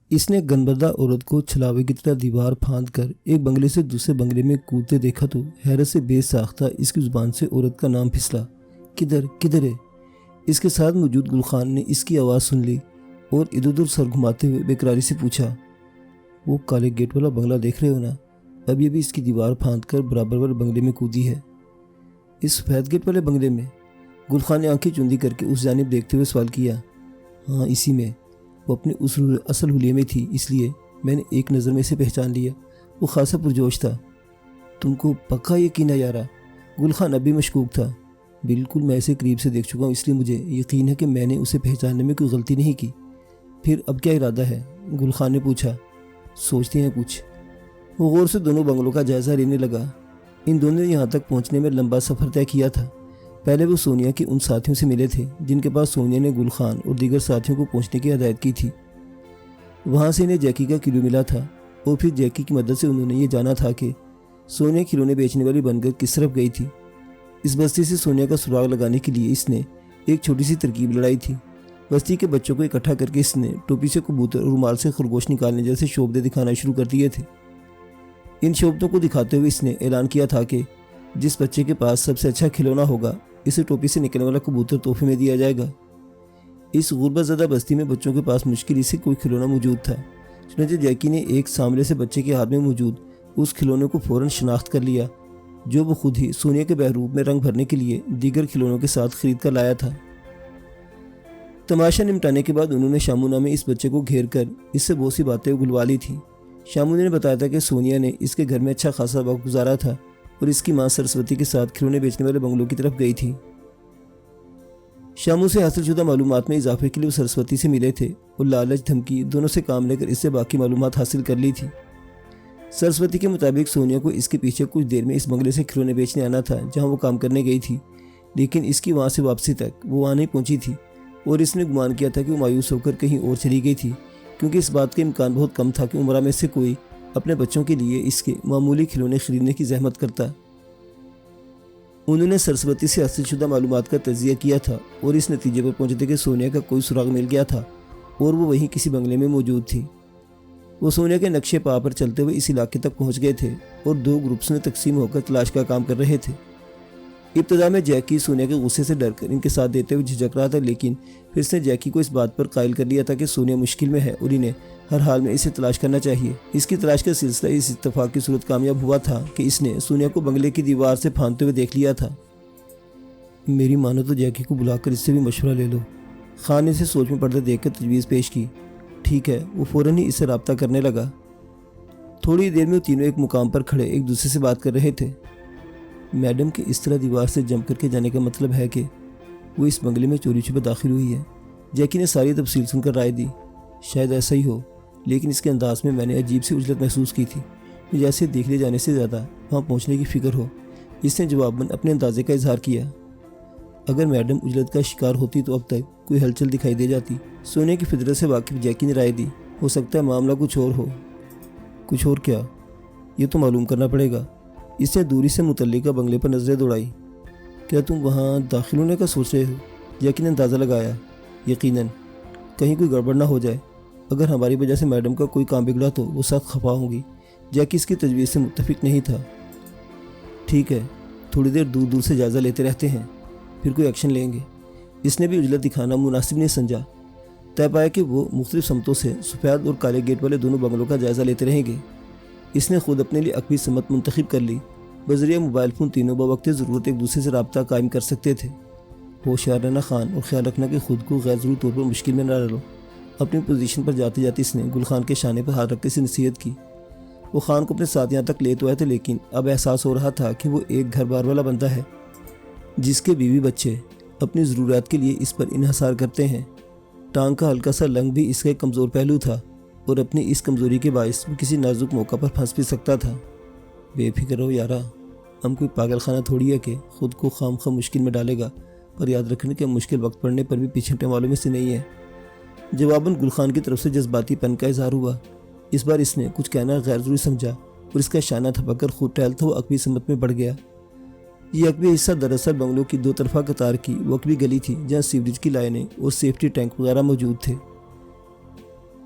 اس نے گنبدہ عورت کو چھلاوے کی طرح دیوار پھاند کر ایک بنگلے سے دوسرے بنگلے میں کودتے دیکھا تو حیرت سے بے ساختہ اس کی زبان سے عورت کا نام پھسلا۔ کدھر ہے؟ اس کے ساتھ موجود گل خان نے اس کی آواز سن لی اور ادھر ادھر سر گھماتے ہوئے بےقراری سے پوچھا، وہ کالے گیٹ والا بنگلہ دیکھ رہے ہو نا؟ ابھی اس کی دیوار پھاند کر برابر والے بنگلے میں کودی ہے۔ اس سفید گیٹ والے بنگلے میں؟ گل خان نے آنکھیں چوندی کر کے اس جانب دیکھتے ہوئے سوال کیا۔ ہاں اسی میں، وہ اپنے اصل حلیے میں تھی، اس لیے میں نے ایک نظر میں اسے پہچان لیا۔ وہ خاصا پرجوش تھا۔ تم کو پکا یقین ہے یارا؟ گل خان اب بھی مشکوک تھا۔ بالکل، میں اسے قریب سے دیکھ چکا ہوں، اس لیے مجھے یقین ہے کہ میں نے اسے پہچاننے میں کوئی غلطی نہیں کی۔ پھر اب کیا ارادہ ہے؟ گل خان نے پوچھا۔ سوچتے ہیں کچھ۔ وہ غور سے دونوں بنگلوں کا جائزہ لینے لگا۔ ان دونوں نے یہاں تک پہنچنے میں لمبا سفر طے کیا تھا۔ پہلے وہ سونیا کے ان ساتھیوں سے ملے تھے جن کے پاس سونیا نے گل خان اور دیگر ساتھیوں کو پہنچنے کی ہدایت کی تھی۔ وہاں سے انہیں جیکی کا کلو ملا تھا اور پھر جیکی کی مدد سے انہوں نے یہ جانا تھا کہ سونیا کھلونے بیچنے والی بن کر کس طرف گئی تھی۔ اس بستی سے سونیا کا سراغ لگانے کے لیے اس نے ایک چھوٹی سی ترکیب لڑائی تھی۔ بستی کے بچوں کو اکٹھا کر کے اس نے ٹوپی سے کبوتر اور رومال سے خرگوش نکالنے جیسے شعبدے دکھانا شروع کر دیے تھے۔ ان شعبدوں کو دکھاتے ہوئے اس نے اعلان کیا تھا کہ جس بچے کے پاس سب سے اچھا کھلونا ہوگا اسے ٹوپی سے نکلنے والا کبوتر تحفے میں دیا جائے گا۔ اس غربت زدہ بستی میں بچوں کے پاس مشکل ہی سے کوئی کھلونا موجود تھا، چنانچہ جیکی نے ایک سامنے سے بچے کے ہاتھ میں موجود اس کھلونے کو فوراً شناخت کر لیا جو وہ خود ہی سونیا کے بہروپ میں رنگ بھرنے کے لیے دیگر کھلونوں کے ساتھ خرید کر لایا تھا۔ تماشا نمٹانے کے بعد انہوں نے شامو نامے اس بچے کو گھیر کر اس سے بہت سی باتیں اگلوا لی تھیں۔ شامو نے بتایا تھا کہ سونیا نے اس کے گھر میں اچھا خاصا وقت گزارا تھا اور اس کی ماں سرسوتی کے ساتھ کھلونے بیچنے والے بنگلوں کی طرف گئی تھی۔ شامو سے حاصل شدہ معلومات میں اضافے کے لیے وہ سرسوتی سے ملے تھے اور لالچ دھمکی دونوں سے کام لے کر اس سے باقی معلومات حاصل کر لی تھی۔ سرسوتی کے مطابق سونیا کو اس کے پیچھے کچھ دیر میں اس بنگلے سے کھلونے بیچنے آنا تھا جہاں وہ کام کرنے گئی تھی، لیکن اس کی وہاں سے واپسی تک وہ وہاں نہیں پہنچی تھی اور اس نے گمان کیا تھا کہ وہ مایوس ہو کر کہیں اور چلی گئی تھی، کیونکہ اس بات کا امکان بہت کم تھا کہ عمرہ میں سے کوئی اپنے بچوں کے لیے اس کے معمولی کھلونے خریدنے کی زحمت کرتا۔ انہوں نے سرسوتی سے حاصل شدہ معلومات کا تجزیہ کیا تھا اور اس نتیجے پر پہنچے تھے کہ سونیا کا کوئی سراغ مل گیا تھا اور وہ وہیں کسی بنگلے میں موجود تھی۔ وہ سونیا کے نقشے پا پر چلتے ہوئے اس علاقے تک پہنچ گئے تھے اور دو گروپس میں تقسیم ہو کر تلاش کا کام کر رہے تھے۔ ابتدا میں جیکی سونیا کے غصے سے ڈر کر ان کے ساتھ دیتے ہوئے جھجک رہا تھا، لیکن پھر اس نے جیکی کو اس بات پر قائل کر لیا تھا کہ سونیا مشکل میں ہے اور انہیں ہر حال میں اسے تلاش کرنا چاہیے۔ اس کی تلاش کا سلسلہ اس اتفاق کی صورت کامیاب ہوا تھا کہ اس نے سونیا کو بنگلے کی دیوار سے پھاندتے ہوئے دیکھ لیا تھا۔ میری مانو تو جیکی کو بلا کر اس سے بھی مشورہ لے لو، خان نے اسے سوچ میں پڑتے دیکھ کر تجویز پیش کی۔ ٹھیک ہے، وہ فوراً ہی اس سے رابطہ کرنے لگا۔ تھوڑی دیر میں وہ تینوں ایک مقام پر کھڑے ایک دوسرے سے بات کر رہے تھے۔ میڈم کے اس طرح دیوار سے جم کر کے جانے کا مطلب ہے کہ وہ اس بنگلے میں چوری چھپے داخل ہوئی ہے۔ جیکی نے ساری تفصیل سن کر رائے دی۔ شاید ایسا ہی ہو، لیکن اس کے انداز میں نے عجیب سی اجلت محسوس کی تھی، جیسے دیکھ لے جانے سے زیادہ وہاں پہنچنے کی فکر ہو۔ اس نے جواباً اپنے اندازے کا اظہار کیا۔ اگر میڈم اجلت کا شکار ہوتی تو اب تک کوئی ہلچل دکھائی دے جاتی۔ سونے کی فطرت سے واقف جیکی نے رائے دی۔ ہو سکتا ہے معاملہ کچھ اور ہو۔ کچھ اور کیا؟ یہ تو معلوم کرنا پڑے گا۔ اس نے دوری سے متعلقہ بنگلے پر نظریں دوڑائی۔ کیا تم وہاں داخل ہونے کا سوچ رہے ہو؟ جیکی نے اندازہ لگایا۔ یقیناً، کہیں کوئی گڑبڑ نہ ہو جائے۔ اگر ہماری وجہ سے میڈم کا کوئی کام بگڑا تو وہ سخت خفا ہوں گی۔ جیکی اس کی تجویز سے متفق نہیں تھا۔ ٹھیک ہے، تھوڑی دیر دور دور سے جائزہ لیتے رہتے ہیں، پھر کوئی ایکشن لیں گے۔ اس نے بھی اجلت دکھانا مناسب نہیں سمجھا۔ طے پایا کہ وہ مختلف سمتوں سے سفید اور کالے گیٹ والے دونوں بنگلوں کا جائزہ لیتے رہیں گے۔ اس نے خود اپنے لیے عقبی سمت منتخب کر لی۔ بذریعہ موبائل فون تینوں بوقت ضرورت ایک دوسرے سے رابطہ قائم کر سکتے تھے۔ ہوشیار رہنا خان، اور خیال رکھنا کہ خود کو غیر ضروری طور پر مشکل میں نہ ڈالو۔ اپنی پوزیشن پر جاتے جاتے اس نے گل خان کے شانے پر ہاتھ رکھ کے اسے نصیحت کی۔ وہ خان کو اپنے ساتھ یہاں تک لے تو آئے تھے، لیکن اب احساس ہو رہا تھا کہ وہ ایک گھر بار والا بندہ ہے جس کے بیوی بچے اپنی ضروریات کے لیے اس پر انحصار کرتے ہیں۔ ٹانگ کا ہلکا سا لنگ بھی اس کا ایک کمزور پہلو تھا اور اپنی اس کمزوری کے باعث وہ کسی نازک موقع پر پھنس بھی سکتا تھا۔ بے فکر رہو یارا، ہم کوئی پاگل خانہ تھوڑی ہے کہ خود کو خام خواہ مشکل میں ڈالے گا، پر یاد رکھنے کے مشکل وقت پڑنے پر بھی پیچھے ہٹنے والوں میں سے نہیں ہے۔ جواباً گل خان کی طرف سے جذباتی پن کا اظہار ہوا۔ اس بار اس نے کچھ کہنا غیر ضروری سمجھا اور اس کا شانہ تھپک کر خود ٹہلتا ہوا عقبی سمت میں بڑھ گیا۔ یہ عقبی حصہ دراصل بنگلوں کی دو طرفہ قطار کی وہ عقبی گلی تھی جہاں سیوریج کی لائنیں اور سیفٹی ٹینک وغیرہ موجود تھے۔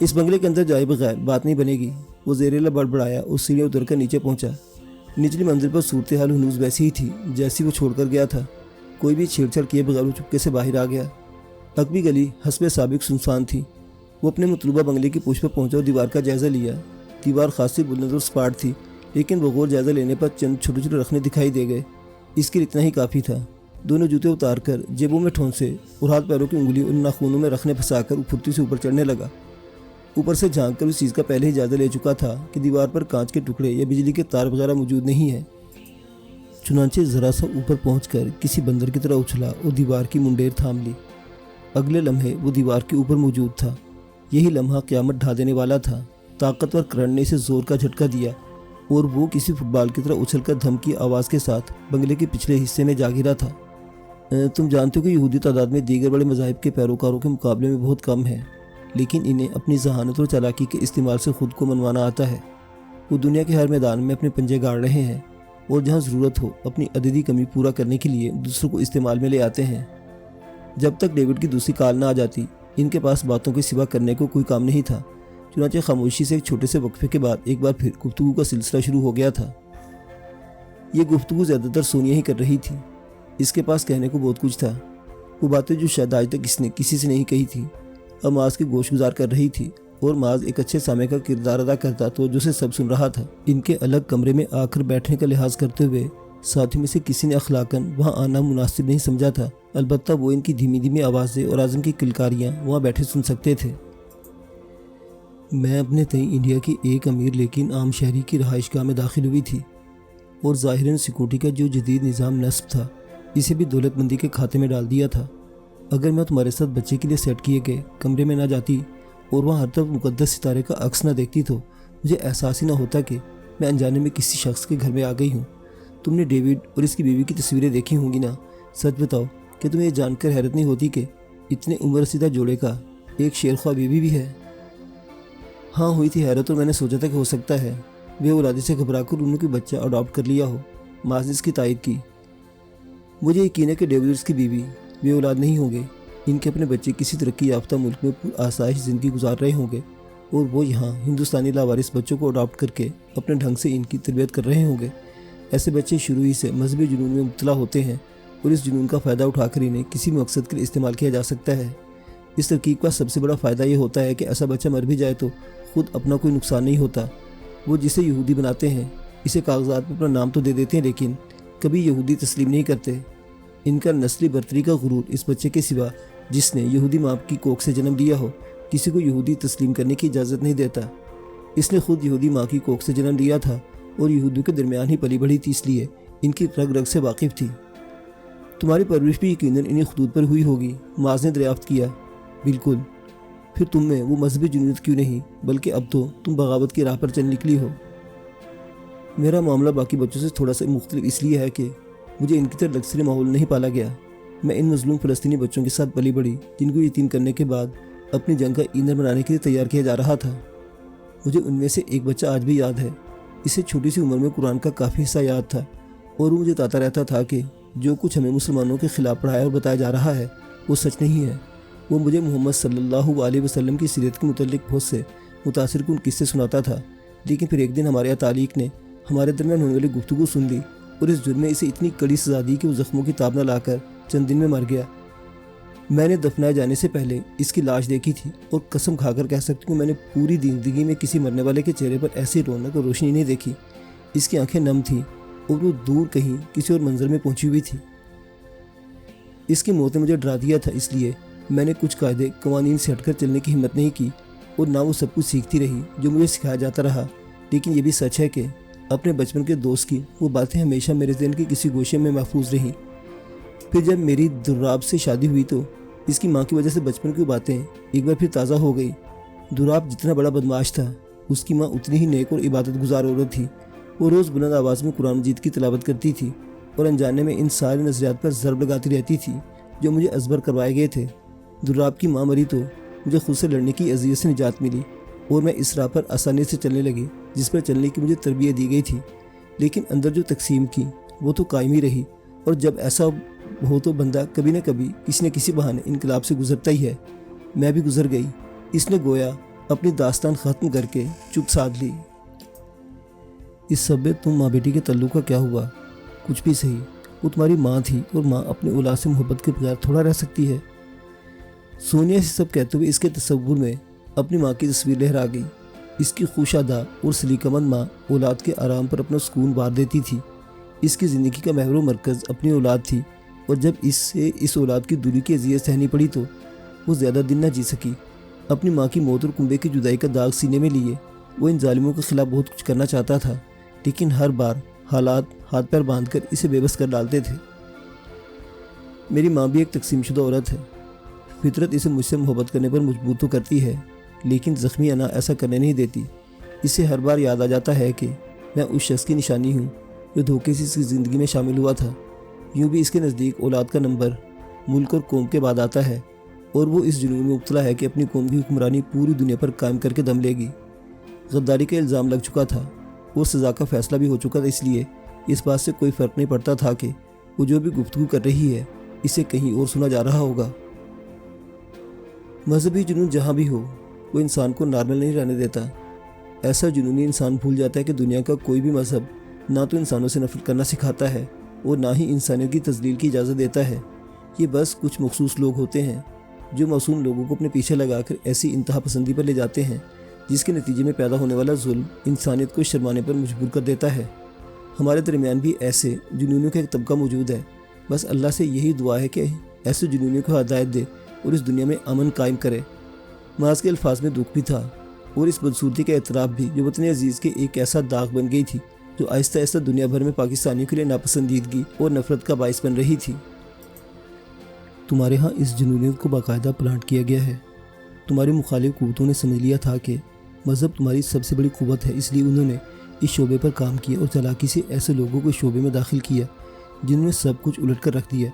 اس بنگلے کے اندر جائے بغیر بات نہیں بنے گی۔ وہ زیریلا بڑبڑایا اور سیڑھیاں اتر کر نیچے پہنچا۔ نچلی منزل پر صورتحال ہنوز ویسی ہی تھی جیسی وہ چھوڑ کر گیا تھا۔ کوئی بھی چھیڑ چھاڑ کیے بغیر وہ چپکے سے باہر آ گیا۔ عقبی گلی حسب سابق سنسان تھی۔ وہ اپنے مطلوبہ بنگلے کی پوچھ پر پہنچا اور دیوار کا جائزہ لیا۔ دیوار خاصی بلند اور سپاٹ تھی، لیکن بغور جائزہ لینے پر چند چھوٹے چھوٹے رخنے دکھائی دے گئے۔ اس کے لیے اتنا ہی کافی تھا۔ دونوں جوتے اتار کر جیبوں میں ٹھونسے اور ہاتھ پیروں کی انگلی ان ناخنوں میں رخنے پھنسا کر پھرتی سے اوپر چڑھنے لگا۔ اوپر سے جھانک کر اس چیز کا پہلے ہی جائزہ لے چکا تھا کہ دیوار پر کانچ کے ٹکڑے یا بجلی کے تار وغیرہ موجود نہیں ہے۔ چنانچہ ذرا سا اوپر پہنچ کر کسی بندر کی طرح اچھلا اور دیوار کی منڈیر تھام لی۔ اگلے لمحے وہ دیوار کے اوپر موجود تھا۔ یہی لمحہ قیامت ڈھا دینے والا تھا۔ طاقتور کرنٹ نے اسے زور کا جھٹکا دیا اور وہ کسی فٹ بال کی طرح اچھل کر دھمکی آواز کے ساتھ بنگلے کے پچھلے حصے میں جا گرا تھا۔ تم جانتے ہو کہ یہودی تعداد میں دیگر بڑے مذاہب کے پیروکاروں کے مقابلے میں بہت کم ہے، لیکن انہیں اپنی ذہانت اور چالاکی کے استعمال سے خود کو منوانا آتا ہے۔ وہ دنیا کے ہر میدان میں اپنے پنجے گاڑ رہے ہیں اور جہاں ضرورت ہو اپنی عددی کمی پورا کرنے کے لیے دوسروں کو استعمال میں لے آتے ہیں۔ جب تک ڈیوڈ کی دوسری کال نہ آ جاتی ان کے پاس باتوں کے سوا کرنے کو کوئی کام نہیں تھا۔ چنانچہ خاموشی سے ایک چھوٹے سے وقفے کے بعد ایک بار پھر گفتگو کا سلسلہ شروع ہو گیا تھا۔ یہ گفتگو زیادہ تر سونیا ہی کر رہی تھی۔ اس کے پاس کہنے کو بہت کچھ تھا۔ وہ باتیں جو شاید آج تک اس نے کسی سے نہیں کہی تھی اب معاذ کی گوش گزار کر رہی تھی، اور معاذ ایک اچھے سامع کا کردار ادا کرتا تو جو سے سب سن رہا تھا۔ ان کے الگ کمرے میں آ کر بیٹھنے کا لحاظ کرتے ہوئے ساتھی میں سے کسی نے اخلاقاً وہاں آنا مناسب نہیں سمجھا تھا، البتہ وہ ان کی دھیمی دھیمی آوازیں اور اعظم کی کلکاریاں وہاں بیٹھے سن سکتے تھے۔ میں اپنے تئیں انڈیا کی ایک امیر لیکن عام شہری کی رہائش گاہ میں داخل ہوئی تھی، اور ظاہراً سیکورٹی کا جو جدید نظام نصب تھا اسے بھی دولت مندی کے کھاتے میں ڈال دیا تھا۔ اگر میں تمہارے ساتھ بچے کے لیے سیٹ کیے گئے کمرے میں نہ جاتی اور وہاں ہر طرف مقدس ستارے کا عکس نہ دیکھتی تو مجھے احساس ہی نہ ہوتا کہ میں انجانے میں کسی شخص کے گھر میں آ گئی ہوں۔ تم نے ڈیوڈ اور اس کی بیوی کی تصویریں دیکھی ہوں گی نا؟ سچ بتاؤ کہ تمہیں یہ جان کر حیرت نہیں ہوتی کہ اتنے عمر رسیدہ جوڑے کا ایک شیرخواہ بیوی بھی ہے؟ ہاں ہوئی تھی حیرت، اور میں نے سوچا تھا کہ ہو سکتا ہے وہ اولادی سے گھبرا کر انہوں کی بچہ اڈاپٹ کر لیا ہو۔ معاذ نے اس کی تائید کی۔ مجھے یقین ہے کہ ڈیوڈ اور اس کی بیوی بے اولاد نہیں ہوں گے۔ ان کے اپنے بچے کسی ترقی یافتہ ملک میں پر آسائش زندگی گزار رہے ہوں گے، اور وہ یہاں ہندوستانی لاوارث بچوں کو اڈاپٹ کر کے اپنے ڈھنگ سے ان کی تربیت کر رہے ہوں گے۔ ایسے بچے شروع ہی سے مذہبی جنون میں مبتلا ہوتے ہیں، اور اس جنون کا فائدہ اٹھا کر انہیں کسی مقصد کے لیے استعمال کیا جا سکتا ہے۔ اس ترکیب کا سب سے بڑا فائدہ یہ ہوتا ہے کہ ایسا بچہ مر بھی جائے تو خود اپنا کوئی نقصان نہیں ہوتا۔ وہ جسے یہودی بناتے ہیں اسے کاغذات میں اپنا نام تو دے دیتے ہیں، لیکن کبھی یہودی تسلیم نہیں کرتے۔ ان کا نسلی برتری کا غرور اس بچے کے سوا جس نے یہودی ماں کی کوکھ سے جنم لیا ہو کسی کو یہودی تسلیم کرنے کی اجازت نہیں دیتا۔ اس نے خود یہودی ماں کی کوکھ سے جنم لیا تھا اور یہودیوں کے درمیان ہی پلی بڑھی تھی، اس لیے ان کی رگ رگ سے واقف تھی۔ تمہاری پرورش بھی یقیناً انہی خطوط پر ہوئی ہوگی، معاذ نے دریافت کیا۔ بالکل، پھر تم میں وہ مذہبی جنونیت کیوں نہیں، بلکہ اب تو تم بغاوت کی راہ پر چل نکلی ہو۔ میرا معاملہ باقی بچوں سے تھوڑا سا مختلف اس لیے ہے کہ مجھے ان کی طرح لکسری ماحول نہیں پالا گیا۔ میں ان مظلوم فلسطینی بچوں کے ساتھ پلی بڑھی جن کو یتیم کرنے کے بعد اپنی جنگ کا ایندھن بنانے کے لیے تیار کیا جا رہا تھا۔ مجھے ان میں سے ایک بچہ آج بھی یاد ہے۔ اسے چھوٹی سی عمر میں قرآن کا کافی حصہ یاد تھا، اور وہ مجھے بتاتا رہتا تھا کہ جو کچھ ہمیں مسلمانوں کے خلاف پڑھایا اور بتایا جا رہا ہے وہ سچ نہیں ہے۔ وہ مجھے محمد صلی اللہ علیہ وسلم کی سیرت کے متعلق بہت سے متاثر کن قصے سناتا تھا، لیکن پھر ایک دن ہمارے تعلیق نے ہمارے درمیان ہونے والی گفتگو سن لی، اور اس جرم میں اسے اتنی کڑی سزا دی کہ وہ زخموں کی تاب نہ لا کر چند دن میں مر گیا۔ میں نے دفنائے جانے سے پہلے اس کی لاش دیکھی تھی، اور قسم کھا کر کہہ سکتی ہوں میں نے پوری زندگی میں کسی مرنے والے کے چہرے پر ایسی رونق اور روشنی نہیں دیکھی۔ اس کی آنکھیں نم تھیں اور وہ دور کہیں کسی اور منظر میں پہنچی ہوئی تھی۔ اس کی موت نے مجھے ڈرا دیا تھا، اس لیے میں نے کچھ قاعدے قوانین سے ہٹ کر چلنے کی ہمت نہیں کی، اور نہ وہ سب کچھ سیکھتی رہی جو مجھے سکھایا جاتا رہا۔ لیکن یہ بھی سچ ہے کہ اپنے بچپن کے دوست کی وہ باتیں ہمیشہ میرے ذہن کے کسی گوشے میں محفوظ رہیں۔ پھر جب میری دراب سے شادی ہوئی تو اس کی ماں کی وجہ سے بچپن کی باتیں ایک بار پھر تازہ ہو گئی۔ دراب جتنا بڑا بدماش تھا اس کی ماں اتنی ہی نیک اور عبادت گزار عورت تھی۔ وہ روز بلند آواز میں قرآن مجید کی تلاوت کرتی تھی اور انجانے میں ان سارے نظریات پر ضرب لگاتی رہتی تھی جو مجھے ازبر کروائے گئے تھے۔ دراب کی ماں مری تو مجھے خود سے لڑنے کی اذیت سے نجات ملی، اور میں اس راہ پر آسانی سے چلنے لگی جس پر چلنے کی مجھے تربیت دی گئی تھی۔ لیکن اندر جو تقسیم کی وہ تو قائم ہی رہی، اور جب ایسا ہو تو بندہ کبھی نہ کبھی کسی نہ کسی بہانے انقلاب سے گزرتا ہی ہے۔ میں بھی گزر گئی۔ اس نے گویا اپنی داستان ختم کر کے چپ سادھ لی۔ اس سب میں تم ماں بیٹی کے تعلق کا کیا ہوا؟ کچھ بھی صحیح، وہ تمہاری ماں تھی اور ماں اپنے اولاد سے محبت کے بغیر تھوڑا رہ سکتی ہے۔ سونیا سے سب کہتے ہوئے اس کے تصور میں اپنی ماں کی تصویر لہرا گئی۔ اس کی خوشادہ اور سلیقہ مند ماں اولاد کے آرام پر اپنا سکون وار دیتی تھی۔ اس کی زندگی کا محور و مرکز اپنی اولاد تھی، اور جب اس سے اس اولاد کی دوری کی اذیت سہنی پڑی تو وہ زیادہ دن نہ جی سکی۔ اپنی ماں کی موت اور کنبے کی جدائی کا داغ سینے میں لیے وہ ان ظالموں کے خلاف بہت کچھ کرنا چاہتا تھا، لیکن ہر بار حالات ہاتھ پیر باندھ کر اسے بے بس کر ڈالتے تھے۔ میری ماں بھی ایک تقسیم شدہ عورت ہے۔ فطرت اسے مجھ سے محبت کرنے پر مجبور تو کرتی ہے، لیکن زخمی انا ایسا کرنے نہیں دیتی۔ اسے ہر بار یاد آ جاتا ہے کہ میں اس شخص کی نشانی ہوں جو دھوکے سے اس کی زندگی میں شامل ہوا تھا۔ یوں بھی اس کے نزدیک اولاد کا نمبر ملک اور قوم کے بعد آتا ہے، اور وہ اس جنون میں مبتلا ہے کہ اپنی قوم کی حکمرانی پوری دنیا پر قائم کر کے دم لے گی۔ غداری کا الزام لگ چکا تھا اور سزا کا فیصلہ بھی ہو چکا تھا، اس لیے اس بات سے کوئی فرق نہیں پڑتا تھا کہ وہ جو بھی گفتگو کر رہی ہے اسے کہیں اور سنا جا رہا ہوگا۔ مذہبی جنون جہاں بھی ہو وہ انسان کو نارمل نہیں رہنے دیتا۔ ایسا جنونی انسان بھول جاتا ہے کہ دنیا کا کوئی بھی مذہب نہ تو انسانوں سے نفرت کرنا سکھاتا ہے اور نہ ہی انسانیت کی تذلیل کی اجازت دیتا ہے۔ یہ بس کچھ مخصوص لوگ ہوتے ہیں جو معصوم لوگوں کو اپنے پیچھے لگا کر ایسی انتہا پسندی پر لے جاتے ہیں جس کے نتیجے میں پیدا ہونے والا ظلم انسانیت کو شرمانے پر مجبور کر دیتا ہے۔ ہمارے درمیان بھی ایسے جنونیوں کا ایک طبقہ موجود ہے۔ بس اللہ سے یہی دعا ہے کہ ایسے جنونیوں کو ہدایت دے اور اس دنیا میں امن قائم کرے۔ معاذ کے الفاظ میں دکھ بھی تھا اور اس بدصورتی کا اعتراف بھی جو وطن عزیز کے ایک ایسا داغ بن گئی تھی جو آہستہ آہستہ دنیا بھر میں پاکستانیوں کے لیے ناپسندیدگی اور نفرت کا باعث بن رہی تھی۔ تمہارے ہاں اس جنونیت کو باقاعدہ پلانٹ کیا گیا ہے۔ تمہاری مخالف قوتوں نے سمجھ لیا تھا کہ مذہب تمہاری سب سے بڑی قوت ہے، اس لیے انہوں نے اس شعبے پر کام کیا اور چالاکی سے ایسے لوگوں کو اس شعبے میں داخل کیا جنہوں نے سب کچھ الٹ کر رکھ دیا۔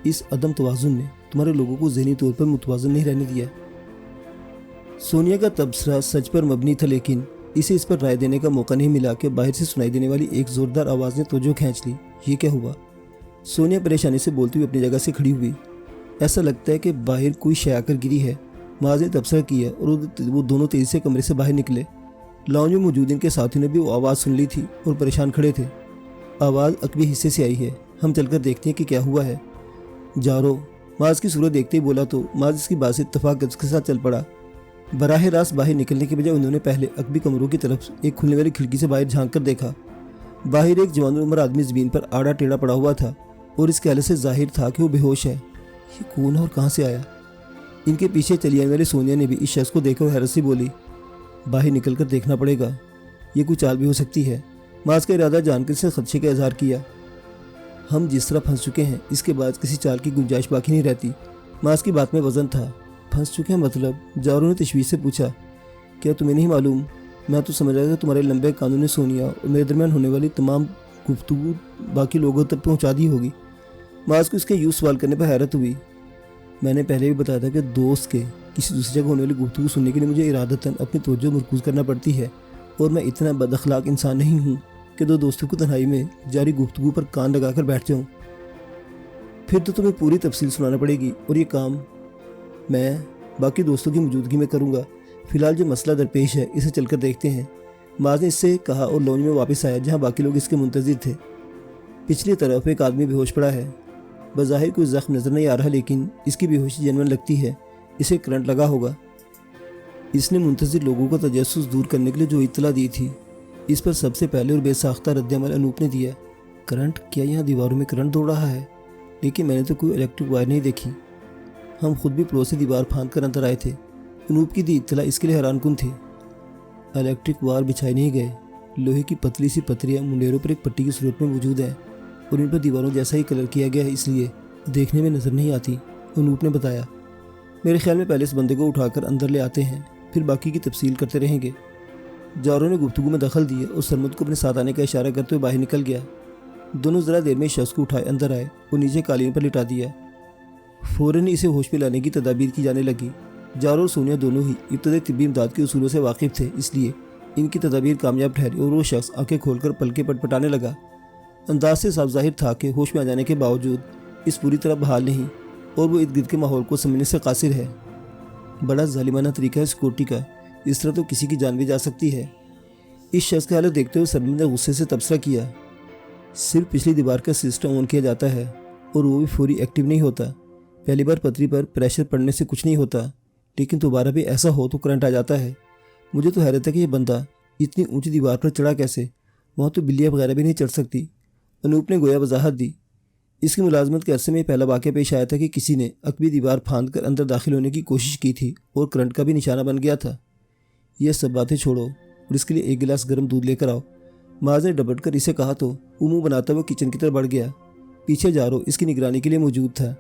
اس عدم توازن نے تمہارے لوگوں کو ذہنی طور پر متوازن نہیں رہنے دیا۔ سونیا کا تبصرہ سچ پر مبنی تھا، لیکن اسے اس پر رائے دینے کا موقع نہیں ملا کہ باہر سے سنائی دینے والی ایک زوردار آواز نے توجہ کھینچ لی۔ یہ کیا ہوا؟ سونیا پریشانی سے بولتی ہوئی اپنی جگہ سے کھڑی ہوئی۔ ایسا لگتا ہے کہ باہر کوئی شے آ کر گری ہے۔ معاذ نے تبصرہ کیا اور وہ دونوں تیزی سے کمرے سے باہر نکلے۔ لاؤنج میں موجود ان کے ساتھیوں نے بھی وہ آواز سن لی تھی اور پریشان کھڑے تھے۔ آواز عقبی حصے سے آئی ہے، ہم چل کر دیکھتے ہیں کہ کیا ہوا ہے۔ جارو معاذ کی صورت دیکھتے ہی بولا تو معاذ اس کی بات سے اتفاق کے ساتھ چل پڑا۔ براہ راست باہر نکلنے کے بجائے انہوں نے پہلے عقبی کمروں کی طرف ایک کھلنے والی کھڑکی سے باہر جھانک کر دیکھا۔ باہر ایک جوان عمر آدمی زمین پر آڑا ٹیڑھا پڑا ہوا تھا اور اس کے حالت سے ظاہر تھا کہ وہ بے ہوش ہے۔ یہ کون ہے اور کہاں سے آیا؟ ان کے پیچھے چلی آنے والی سونیا نے بھی اس شخص کو دیکھ کر حیرت سے بولی، باہر نکل کر دیکھنا پڑے گا، یہ کوئی چال بھی ہو سکتی ہے۔ معاذ کا ارادہ جان کر سے خدشے کا اظہار کیا۔ ہم جس طرح پھنس چکے ہیں اس کے بعد کسی چال کی گنجائش باقی نہیں رہتی۔ معاذ کی بات میں وزن تھا۔ پھنس چکے ہیں مطلب؟ جارو نے تشویش سے پوچھا۔ کیا تمہیں نہیں معلوم؟ میں تو سمجھ رہا تھا تمہارے لمبے کانوں نے سونیا اور میرے درمیان ہونے والی تمام گفتگو باقی لوگوں تک پہنچا دی ہوگی۔ معاذ کو اس کے یوں سوال کرنے پر حیرت ہوئی۔ میں نے پہلے بھی بتایا تھا کہ دوست کے کسی دوسری جگہ ہونے والی گفتگو سننے کے لیے مجھے ارادتاً اپنی توجہ مرکوز کرنا پڑتی ہے، اور میں اتنا بد اخلاق انسان نہیں ہوں کہ دو دوستوں کو تنہائی میں جاری گفتگو پر کان لگا کر بیٹھ جاؤں۔ پھر تو تمہیں پوری تفصیل سنانا پڑے گی، اور یہ کام میں باقی دوستوں کی موجودگی میں کروں گا۔ فی الحال جو مسئلہ درپیش ہے اسے چل کر دیکھتے ہیں۔ معاذ نے اس سے کہا اور لانج میں واپس آیا جہاں باقی لوگ اس کے منتظر تھے۔ پچھلی طرف ایک آدمی بے ہوش پڑا ہے۔ بظاہر کوئی زخم نظر نہیں آ رہا، لیکن اس کی بے ہوشی جنون لگتی ہے، اسے کرنٹ لگا ہوگا۔ اس نے منتظر لوگوں کو تجسس دور کرنے کے لیے جو اطلاع دی تھی اس پر سب سے پہلے اور بے ساختہ رد عمل انوپ نے دیا۔ کرنٹ؟ کیا یہاں دیواروں میں کرنٹ دوڑ رہا ہے؟ لیکن میں نے تو کوئی الیکٹرک وائر نہیں دیکھی۔ ہم خود بھی پڑوسی دیوار پھاند کر اندر آئے تھے۔ انوپ کی دی اطلاع اس کے لیے حیران کن تھی۔ الیکٹرک وائر بچھائے نہیں گئے، لوہے کی پتلی سی پتریاں منڈیروں پر ایک پٹی کی صورت میں موجود ہیں اور ان پر دیواروں جیسا ہی کلر کیا گیا ہے، اس لیے دیکھنے میں نظر نہیں آتی، انوپ نے بتایا۔ میرے خیال میں پہلے اس بندے کو اٹھا کر اندر لے آتے ہیں، پھر باقی کی تفصیل کرتے رہیں گے۔ جارو نے گفتگو میں دخل دیا اور سرمد کو اپنے ساتھ آنے کا اشارہ کرتے ہوئے باہر نکل گیا۔ دونوں ذرا دیر میں اس شخص کو اٹھائے اندر آئے اور نیچے قالین پر لٹا دیا۔ فوراً اسے ہوش میں لانے کی تدابیر کی جانے لگی۔ جارو اور سونیا دونوں ہی ابتدائی طبی امداد کے اصولوں سے واقف تھے، اس لیے ان کی تدابیر کامیاب ٹھہری اور وہ شخص آنکھیں کھول کر پلکیں پٹ پٹانے لگا۔ انداز سے صاف ظاہر تھا کہ ہوش میں آ جانے کے باوجود اس پوری طرح بحال نہیں اور وہ ارد گرد کے ماحول کو سمجھنے سے قاصر ہے۔ بڑا ظالمانہ طریقہ ہے سیکورٹی کا اس طرح تو کسی کی جان بھی جا سکتی ہے۔ اس شخص کی حالت دیکھتے ہوئے سرمد نے غصے سے تبصرہ کیا، صرف پچھلی دیوار کا سسٹم آن کیا جاتا ہے اور وہ بھی فوری ایکٹیو نہیں ہوتا۔ پہلی بار پتری پر پریشر پڑنے سے کچھ نہیں ہوتا، لیکن دوبارہ بھی ایسا ہو تو کرنٹ آ جاتا ہے۔ مجھے تو حیرت ہے کہ یہ بندہ اتنی اونچی دیوار پر چڑھا کیسے، وہاں تو بلیاں وغیرہ بھی نہیں چڑھ سکتی۔ انوپ نے گویا وضاحت دی، اس کی ملازمت کے عرصے میں پہلا واقعہ پیش آیا تھا کہ کسی نے عقبی دیوار پھاند کر اندر داخل ہونے کی کوشش کی تھی اور کرنٹ کا بھی نشانہ بن گیا تھا۔ یہ سب باتیں چھوڑو اور اس کے لیے ایک گلاس گرم دودھ لے کر آؤ، معاذ نے ڈبٹ کر اسے کہا تو وہ منہ بناتا ہوا کچن کی طرف بڑھ گیا۔ پیچھے جارو اس کی نگرانی کے لیے موجود تھا۔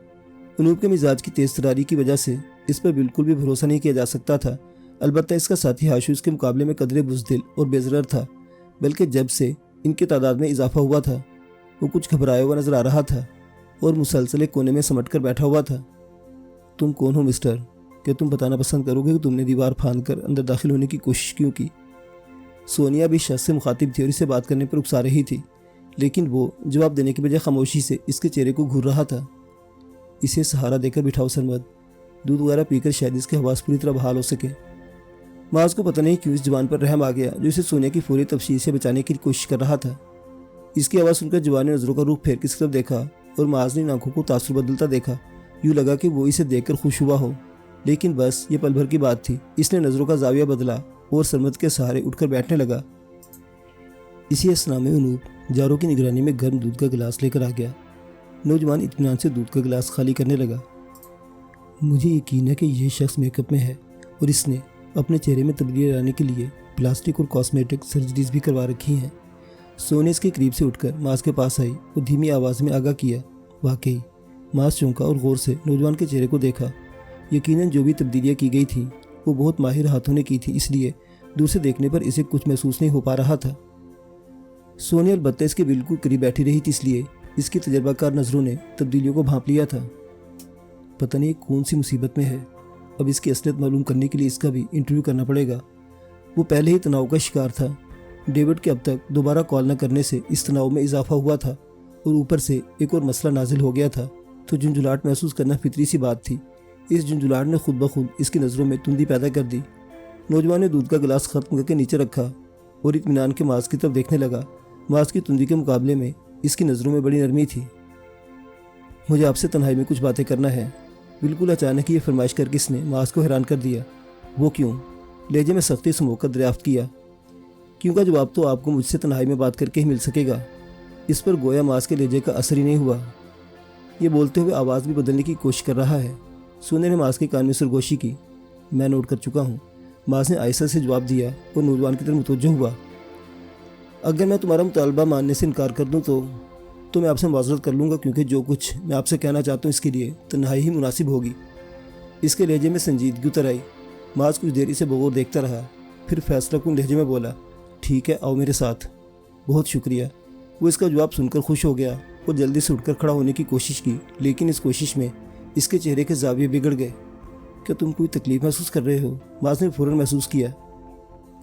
انوپ کے مزاج کی تیز تراری کی وجہ سے اس پر بالکل بھی بھروسہ نہیں کیا جا سکتا تھا، البتہ اس کا ساتھی ہاشو اس کے مقابلے میں قدرے بزدل اور بے ضرر تھا، بلکہ جب سے ان کے تعداد میں اضافہ ہوا تھا وہ کچھ گھبرایا ہوا نظر آ رہا تھا اور مسلسل ایک کونے میں سمٹ کر بیٹھا ہوا تھا۔ تم کون ہو مسٹر؟ کہ تم بتانا پسند کرو گے کہ تم نے دیوار پھاند کر اندر داخل ہونے کی کوشش کیوں کی؟ سونیا بھی شخص سے مخاطب تھی اور اسے بات کرنے پر اکسا رہی تھی، لیکن وہ جواب دینے کے بجائے خاموشی سے اس کے چہرے کو گھور رہا تھا۔ اسے سہارا دے کر بٹھاؤ سرمد، دودھ وغیرہ پی کر شاید اس کے حواس پوری طرح بحال ہو سکے۔ معاذ کو پتہ نہیں کیوں اس جوان پر رحم آ گیا جو اسے سونیا کی فوری تفصیل سے بچانے کی کوشش کر رہا تھا۔ اس کی آواز سن کر جوان نے نظروں کا رخ پھیر کس طرف دیکھا اور معاذ نے آنکھوں کو تاثر بدلتا دیکھا، یوں لگا کہ وہ اسے دیکھ کر خوش ہوا ہو، لیکن بس یہ پل بھر کی بات تھی۔ اس نے نظروں کا زاویہ بدلا اور سرمد کے سہارے اٹھ کر بیٹھنے لگا۔ اسی اثنا میں انوپ جارو کی نگرانی میں گرم دودھ کا گلاس لے کر آ گیا۔ نوجوان اطمینان سے دودھ کا گلاس خالی کرنے لگا۔ مجھے یقین ہے کہ یہ شخص میک اپ میں ہے اور اس نے اپنے چہرے میں تبدیلی لانے کے لیے پلاسٹک اور کاسمیٹک سرجریز بھی کروا رکھی ہیں۔ سونے اس کے قریب سے اٹھ کر معاذ کے پاس آئی اور دھیمی آواز میں آگاہ کیا۔ واقعی؟ معاذ چونکا اور غور سے نوجوان کے چہرے کو دیکھا۔ یقیناً جو بھی تبدیلیاں کی گئی تھیں وہ بہت ماہر ہاتھوں نے کی تھی، اس لیے دور سے دیکھنے پر اسے کچھ محسوس نہیں ہو پا رہا تھا۔ سونیا البتہ اس کے بالکل قریب بیٹھی رہی تھی، اس لیے اس کی تجربہ کار نظروں نے تبدیلیوں کو بھانپ لیا تھا۔ پتہ نہیں کون سی مصیبت میں ہے، اب اس کی اصلیت معلوم کرنے کے لیے اس کا بھی انٹرویو کرنا پڑے گا۔ وہ پہلے ہی تناؤ کا شکار تھا، ڈیوڈ کے اب تک دوبارہ کال نہ کرنے سے اس تناؤ میں اضافہ ہوا تھا اور اوپر سے ایک اور مسئلہ نازل ہو گیا تھا، تو جھنجھلاہٹ محسوس کرنا فطری سی بات تھی۔ اس جھنجھلاہٹ نے خود بخود اس کی نظروں میں تندی پیدا کر دی۔ نوجوان نے دودھ کا گلاس ختم کر کے نیچے رکھا اور اطمینان کے معاذ کی طرف دیکھنے لگا۔ معاذ کی تندی کے مقابلے میں اس کی نظروں میں بڑی نرمی تھی۔ مجھے آپ سے تنہائی میں کچھ باتیں کرنا ہے، بالکل اچانک یہ فرمائش کر کے اس نے معاذ کو حیران کر دیا۔ وہ کیوں؟ لہجے میں سختی سے موقع دریافت کیا۔ کیوں کا جواب تو آپ کو مجھ سے تنہائی میں بات کر کے ہی مل سکے گا۔ اس پر گویا معاذ کے لہجے کا اثر ہی نہیں ہوا، یہ بولتے ہوئے آواز بھی بدلنے کی کوشش کر رہا ہے۔ سونے نے معاذ کے کان میں سرگوشی کی۔ میں نوٹ کر چکا ہوں، معاذ نے آہستہ سے جواب دیا اور نوجوان کی طرف متوجہ ہوا۔ اگر میں تمہارا مطالبہ ماننے سے انکار کر دوں تو میں آپ سے معذرت کر لوں گا، کیونکہ جو کچھ میں آپ سے کہنا چاہتا ہوں اس کے لیے تنہائی ہی مناسب ہوگی۔ اس کے لہجے میں سنجیدگی اتر آئی۔ معاذ کچھ دیر اسے بغور دیکھتا رہا، پھر فیصلہ کن لہجے میں بولا، ٹھیک ہے، آؤ میرے ساتھ۔ بہت شکریہ۔ وہ اس کا جواب سن کر خوش ہو گیا اور جلدی سے اٹھ کر کھڑا ہونے کی کوشش کی، لیکن اس کوشش میں اس کے چہرے کے زاویے بگڑ گئے۔ کیا تم کوئی تکلیف محسوس کر رہے ہو؟ معاذ نے فوراً محسوس کیا۔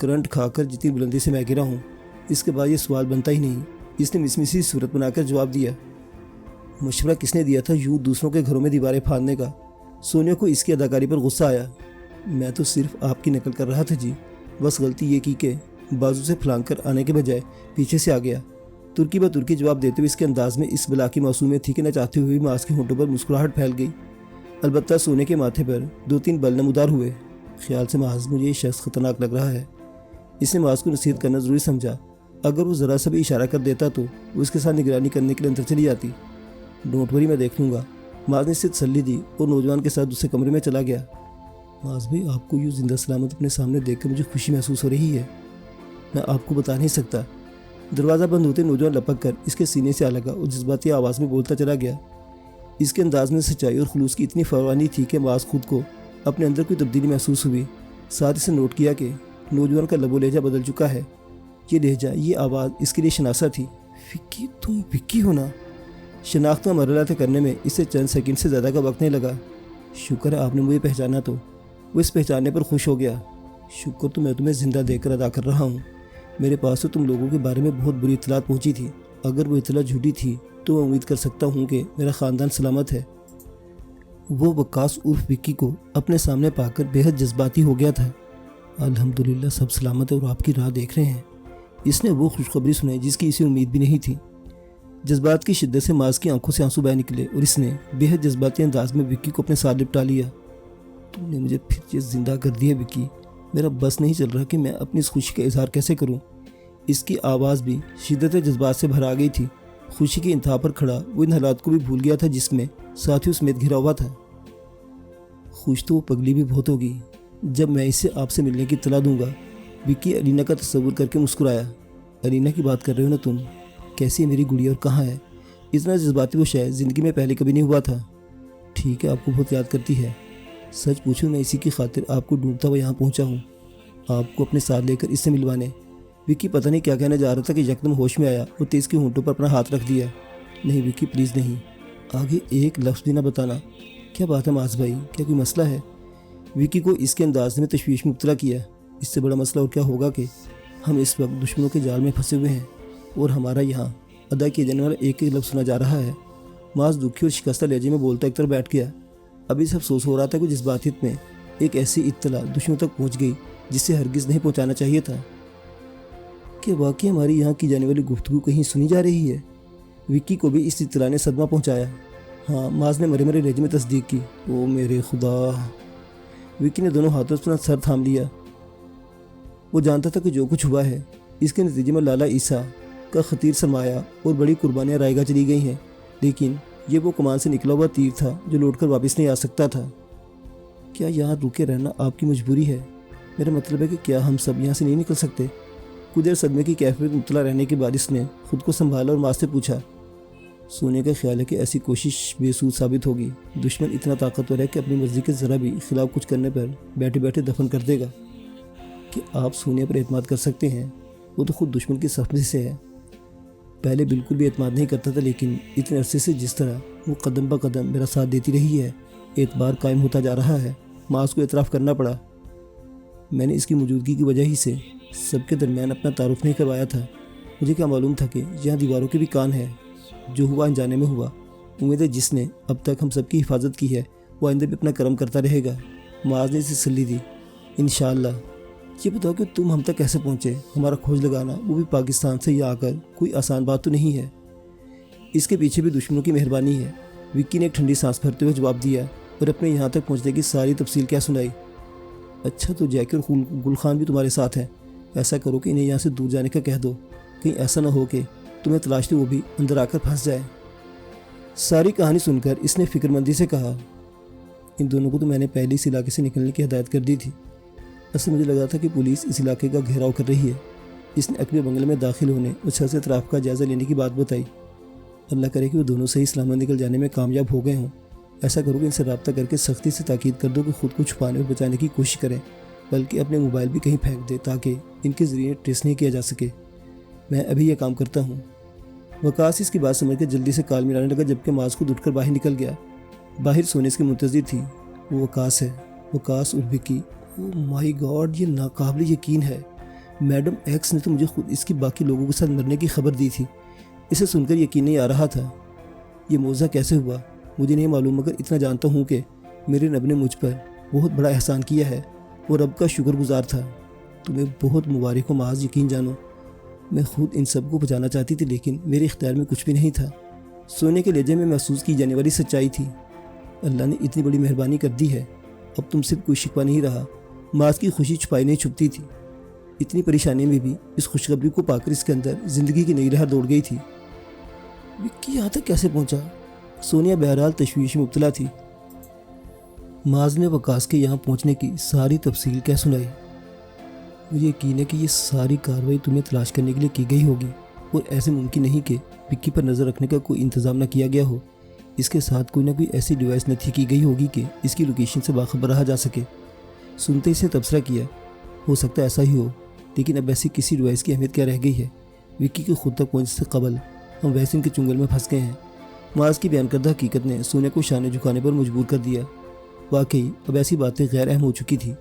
کرنٹ کھا کر جتنی بلندی سے میں گرا ہوں، اس کے بعد یہ سوال بنتا ہی نہیں، اس نے مسمسی صورت بنا کر جواب دیا۔ مشورہ کس نے دیا تھا یوں دوسروں کے گھروں میں دیواریں پھاندنے کا؟ سونیا کو اس کی اداکاری پر غصہ آیا۔ میں تو صرف آپ کی نقل کر رہا تھا جی، بس غلطی یہ کی کہ بازو سے پھلانگ کر آنے کے بجائے پیچھے سے آ گیا۔ ترکی بہ ترکی جواب دیتے ہوئے اس کے انداز میں اس بلا کی معصومیت تھی کہ نہ چاہتے ہوئے معاذ کے ہونٹوں پر مسکراہٹ پھیل گئی۔ البتہ سونے کے ماتھے پر 2-3 بل نمودار ہوئے۔ خیال سے معاذ مجھے یہ شخص خطرناک لگ رہا ہے۔ اس نے معاذ کو نصیحت کرنا ضروری سمجھا، اگر وہ ذرا سا بھی اشارہ کر دیتا تو وہ اس کے ساتھ نگرانی کرنے کے لیے اندر چلی جاتی۔ ڈونٹ وری، میں دیکھ لوں گا، معاذ نے اسے تسلی دی اور نوجوان کے ساتھ دوسرے کمرے میں چلا گیا۔ معاذ بھائی، آپ کو یوں زندہ سلامت اپنے سامنے دیکھ کر مجھے خوشی محسوس ہو رہی ہے، میں آپ کو بتا نہیں سکتا۔ دروازہ بند ہوتے نوجوان لپک کر اس کے سینے سے آ لگا اور جذباتی آواز میں بولتا چلا گیا۔ اس کے انداز میں سچائی اور خلوص کی اتنی فراوانی تھی کہ معاذ خود کو اپنے اندر کوئی تبدیلی محسوس ہوئی۔ ساتھ اسے نوٹ کیا کہ نوجوان کا لب و لہجہ بدل چکا ہے۔ یہ لہجہ، یہ آواز اس کے لیے شناسا تھی۔ وکی، تم وکی ہو نا؟ شناخت کا مرحلہ طے کرنے میں اسے چند سیکنڈ سے زیادہ کا وقت نہیں لگا۔ شکر ہے آپ نے مجھے پہچانا، تو وہ اس پہچاننے پر خوش ہو گیا۔ شکر تو میں تمہیں زندہ دیکھ کر ادا کر رہا ہوں۔ میرے پاس تو تم لوگوں کے بارے میں بہت بری اطلاعات پہنچی تھی، اگر وہ اطلاع جھوٹی تھی تو میں امید کر سکتا ہوں کہ میرا خاندان سلامت ہے۔ وہ وقاص عرف وکی کو اپنے سامنے پا کر بے حد جذباتی ہو گیا تھا۔ الحمدللہ سب سلامت ہے اور آپ کی راہ دیکھ رہے ہیں۔ اس نے وہ خوشخبری سنائی جس کی اسے امید بھی نہیں تھی۔ جذبات کی شدت سے معاذ کی آنکھوں سے آنسو بہہ نکلے اور اس نے بے حد جذباتی انداز میں وکی کو اپنے ساتھ لپٹا لیا۔ تم نے مجھے پھر یہ زندہ کر دیا وکی، میرا بس نہیں چل رہا کہ میں اپنی اس خوشی کا اظہار کیسے کروں۔ اس کی آواز بھی شدت جذبات سے بھر آ گئی تھی۔ خوشی کی انتہا پر کھڑا وہ ان حالات کو بھی بھول گیا تھا جس میں ساتھیوں سمیت گھرا ہوا تھا۔ خوش تو وہ پگلی بھی بہت ہوگی جب میں اسے آپ سے ملنے کی اطلاع دوں گا۔ وکی ارینا کا تصور کر کے مسکرایا۔ ارینا کی بات کر رہے ہو نا تم؟ کیسی ہے میری گڑیا اور کہاں ہے؟ اتنا جذباتی وہ شاید زندگی میں پہلے کبھی نہیں ہوا تھا۔ ٹھیک ہے، آپ کو بہت یاد کرتی ہے۔ سچ پوچھوں میں اسی کی خاطر آپ کو ڈھونڈتا ہوا یہاں پہنچا ہوں، آپ کو اپنے ساتھ لے کر اس سے ملوانے۔ وکی پتہ نہیں کیا کہنا جا رہا تھا کہ یکدم ہوش میں آیا اور تیز کی ہونٹوں پر اپنا ہاتھ رکھ دیا۔ نہیں وکی پلیز نہیں، آگے ایک لفظ بھی نہ بتانا۔ کیا بات ہے معاذ بھائی، کیا کوئی مسئلہ ہے؟ وکی کو اس کے انداز نے تشویش میں مبتلا کیا۔ اس سے بڑا مسئلہ اور کیا ہوگا کہ ہم اس وقت دشمنوں کے جال میں پھنسے ہوئے ہیں اور ہمارا یہاں ادا کیے جانے والا ایک ایک لفظ سنا جا رہا ہے۔ معاذ دکھی اور شکستہ لہجے میں بولتا ایک طرف بیٹھ گیا۔ ابھی سے افسوس ہو رہا تھا کہ جذباتیت میں ایک ایسی اطلاع دشمنوں تک پہنچ گئی جس سے ہرگز نہیں پہنچانا چاہیے تھا۔ کہ واقعی ہماری یہاں کی جانے والی گفتگو کہیں سنی جا رہی ہے؟ وکی کو بھی اس اطلاع نے صدمہ پہنچایا۔ ہاں، معاذ نے مرے مرے لہجے میں تصدیق کی۔ او میرے خدا! وکی نے دونوں ہاتھوں سے اپنا سر تھام لیا۔ وہ جانتا تھا کہ جو کچھ ہوا ہے اس کے نتیجے میں لالا عیسیٰ کا خطیر سرمایہ اور بڑی قربانیاں رائے گاہ چلی گئی ہیں، لیکن یہ وہ کمان سے نکلا ہوا تیر تھا جو لوٹ کر واپس نہیں آ سکتا تھا۔ کیا یہاں رکے رہنا آپ کی مجبوری ہے؟ میرا مطلب ہے کہ کیا ہم سب یہاں سے نہیں نکل سکتے؟ کچھ دیر صدمے کی کیفیت میں مبتلا رہنے کے بعد اس نے خود کو سنبھالا اور ماں سے پوچھا۔ سونے کا خیال ہے کہ ایسی کوشش بے سود ثابت ہوگی۔ دشمن اتنا طاقتور ہے کہ اپنی مرضی کے ذرا بھی خلاف کچھ کرنے پر بیٹھے بیٹھے دفن کر دے گا۔ کہ آپ سونیا پر اعتماد کر سکتے ہیں؟ وہ تو خود دشمن کی صف سے ہے۔ پہلے بالکل بھی اعتماد نہیں کرتا تھا، لیکن اتنے عرصے سے جس طرح وہ قدم بہ قدم میرا ساتھ دیتی رہی ہے، اعتبار قائم ہوتا جا رہا ہے۔ معاذ کو اعتراف کرنا پڑا۔ میں نے اس کی موجودگی کی وجہ ہی سے سب کے درمیان اپنا تعارف نہیں کروایا تھا۔ مجھے کیا معلوم تھا کہ یہاں دیواروں کے بھی کان ہیں۔ جو ہوا انجانے میں ہوا۔ امید ہے جس نے اب تک ہم سب کی حفاظت کی ہے وہ آئندہ بھی اپنا کرم کرتا رہے گا۔ معاذ نے اسے تسلی دی۔ انشاءاللہ۔ یہ بتاؤ کہ تم ہم تک کیسے پہنچے؟ ہمارا کھوج لگانا، وہ بھی پاکستان سے یا آ کر، کوئی آسان بات تو نہیں ہے۔ اس کے پیچھے بھی دشمنوں کی مہربانی ہے۔ وکی نے ایک ٹھنڈی سانس بھرتے ہوئے جواب دیا اور اپنے یہاں تک پہنچنے کی ساری تفصیل کیا سنائی۔ اچھا، تو جیکی اور گل خان بھی تمہارے ساتھ ہیں؟ ایسا کرو کہ انہیں یہاں سے دور جانے کا کہہ دو، کہیں ایسا نہ ہو کہ تمہیں تلاشتے وہ بھی اندر آ کر پھنس جائے۔ ساری کہانی سن کر اس نے فکر مندی سے کہا، ان دونوں کو تو میں نے پہلے اس علاقے سے نکلنے کی ہدایت کر دی تھی۔ اصل مجھے لگا تھا کہ پولیس اس علاقے کا گھیراؤ کر رہی ہے۔ اس نے اکبر بنگلے میں داخل ہونے اور چھت سے اطراف کا جائزہ لینے کی بات بتائی۔ اللہ کرے کہ وہ دونوں صحیح سلامت نکل جانے میں کامیاب ہو گئے ہوں۔ ایسا کرو کہ ان سے رابطہ کر کے سختی سے تاکید کر دو کہ خود کو چھپانے اور بچانے کی کوشش کریں، بلکہ اپنے موبائل بھی کہیں پھینک دے تاکہ ان کے ذریعے ٹریس نہیں کیا جا سکے۔ میں ابھی یہ کام کرتا ہوں۔ وقاص اس کی بات سمجھ کے جلدی سے کال ملانے لگا، جبکہ معاذ خود اٹھ کر باہر نکل گیا۔ باہر سونے اس کی منتظر تھی۔ وہ وقاص ہے، وقاص اور وکی۔ او مائی گاڈ، یہ ناقابل یقین ہے۔ میڈم ایکس نے تو مجھے خود اس کی باقی لوگوں کے ساتھ مرنے کی خبر دی تھی۔ اسے سن کر یقین نہیں آ رہا تھا۔ یہ معجزہ کیسے ہوا مجھے نہیں معلوم، مگر اتنا جانتا ہوں کہ میرے رب نے مجھ پر بہت بڑا احسان کیا ہے اور رب کا شکر گزار تھا۔ تمہیں بہت مبارک ہو معاذ، یقین جانو میں خود ان سب کو بچانا چاہتی تھی، لیکن میرے اختیار میں کچھ بھی نہیں تھا۔ سونے کے لہجے میں محسوس کی جانے والی سچائی تھی۔ اللہ نے اتنی بڑی مہربانی کر دی ہے، اب تم سے کوئی شکوہ نہیں رہا۔ معاذ کی خوشی چھپائی نہیں چھپتی تھی۔ اتنی پریشانی میں بھی اس خوشخبری کو پا کر اس کے اندر زندگی کی نئی لہر دوڑ گئی تھی۔ وکی یہاں تک کیسے پہنچا؟ سونیا بہرحال تشویش میں مبتلا تھی۔ معاذ نے وقاص کے یہاں پہنچنے کی ساری تفصیل کیا سنائی۔ مجھے یقین ہے کہ یہ ساری کارروائی تمہیں تلاش کرنے کے لیے کی گئی ہوگی، اور ایسے ممکن نہیں کہ وکی پر نظر رکھنے کا کوئی انتظام نہ کیا گیا ہو۔ اس کے ساتھ کوئی نہ کوئی ایسی ڈیوائس نتھی کی گئی ہوگی کہ اس کی لوکیشن سے باخبر رہا جا سکے۔ سنتے اس نے تبصرہ کیا، ہو سکتا ہے ایسا ہی ہو، لیکن اب ایسی کسی ڈیوائس کی اہمیت کیا رہ گئی ہے؟ وکی کے خود تک پہنچنے سے قبل ہم ویسے ان کے چنگل میں پھنس گئے ہیں۔ معاذ کی بیان کردہ حقیقت نے سونے کو شانے جھکانے پر مجبور کر دیا۔ واقعی اب ایسی باتیں غیر اہم ہو چکی تھی۔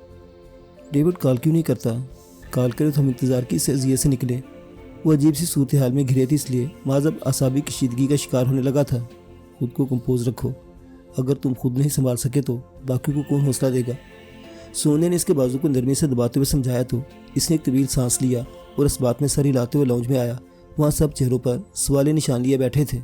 ڈیوڈ کال کیوں نہیں کرتا؟ کال کرے تو ہم انتظار کی اس عذیت سے نکلے۔ وہ عجیب سی صورتحال میں گھرے تھے، اس لیے معاذ اب اعصابی کشیدگی کا شکار ہونے لگا تھا۔ خود کو کمپوز رکھو، اگر تم خود نہیں سنبھال سکے تو باقی کو کون حوصلہ دے گا؟ سونیا نے اس کے بازو کو نرمی سے دباتے ہوئے سمجھایا تو اس نے ایک طویل سانس لیا اور اس بات میں سر ہلاتے ہوئے لاؤنج میں آیا۔ وہاں سب چہروں پر سوالی نشان لیے بیٹھے تھے۔